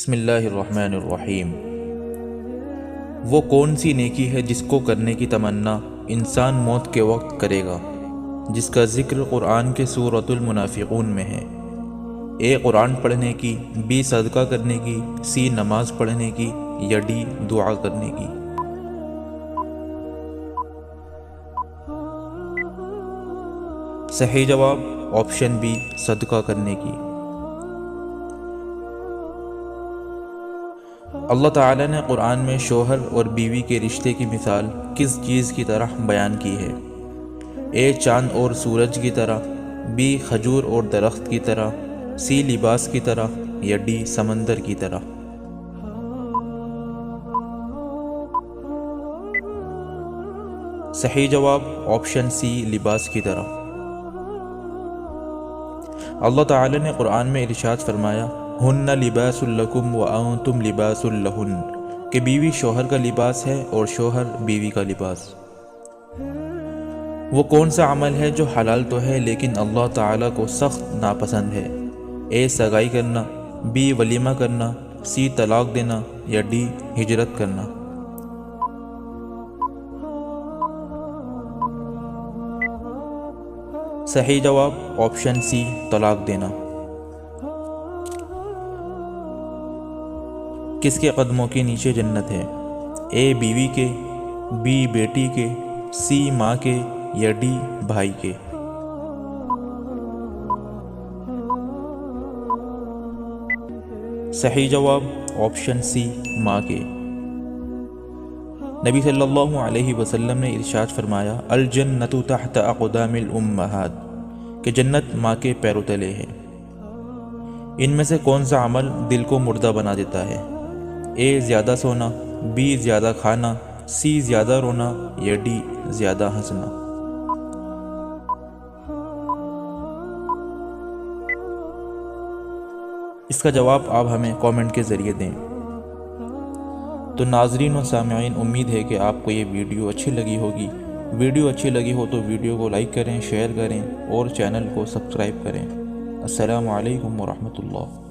بسم اللہ الرحمن الرحیم۔ وہ کون سی نیکی ہے جس کو کرنے کی تمنا انسان موت کے وقت کرے گا، جس کا ذکر قرآن کے سورۃ المنافقون میں ہے؟ اے قرآن پڑھنے کی، بی صدقہ کرنے کی، سی نماز پڑھنے کی، یا ڈی دعا کرنے کی؟ صحیح جواب آپشن بی صدقہ کرنے کی۔ اللہ تعالیٰ نے قرآن میں شوہر اور بیوی کے رشتے کی مثال کس چیز کی طرح بیان کی ہے؟ اے چاند اور سورج کی طرح، بی کھجور اور درخت کی طرح، سی لباس کی طرح، یا ڈی سمندر کی طرح؟ صحیح جواب آپشن سی لباس کی طرح۔ اللہ تعالیٰ نے قرآن میں ارشاد فرمایا، ہن لباس لکم وانتم لباس لہن، کہ بیوی شوہر کا لباس ہے اور شوہر بیوی کا لباس۔ وہ کون سا عمل ہے جو حلال تو ہے لیکن اللہ تعالیٰ کو سخت ناپسند ہے؟ اے سگائی کرنا، بی ولیمہ کرنا، سی طلاق دینا، یا ڈی ہجرت کرنا؟ صحیح جواب آپشن سی طلاق دینا۔ کس کے قدموں کے نیچے جنت ہے؟ اے بیوی کے، بی بیٹی کے، سی ماں کے، یا ڈی بھائی کے؟ صحیح جواب آپشن سی ماں کے۔ نبی صلی اللہ علیہ وسلم نے ارشاد فرمایا، الجنت تحت اقدام الامہات، کہ جنت ماں کے پیروں تلے ہے۔ ان میں سے کون سا عمل دل کو مردہ بنا دیتا ہے؟ اے زیادہ سونا، بی زیادہ کھانا، سی زیادہ رونا، یا ڈی زیادہ ہنسنا؟ اس کا جواب آپ ہمیں کامنٹ کے ذریعے دیں۔ تو ناظرین و سامعین، امید ہے کہ آپ کو یہ ویڈیو اچھی لگی ہوگی۔ ویڈیو اچھی لگی ہو تو ویڈیو کو لائک کریں، شیئر کریں اور چینل کو سبسکرائب کریں۔ السلام علیکم ورحمۃ اللہ۔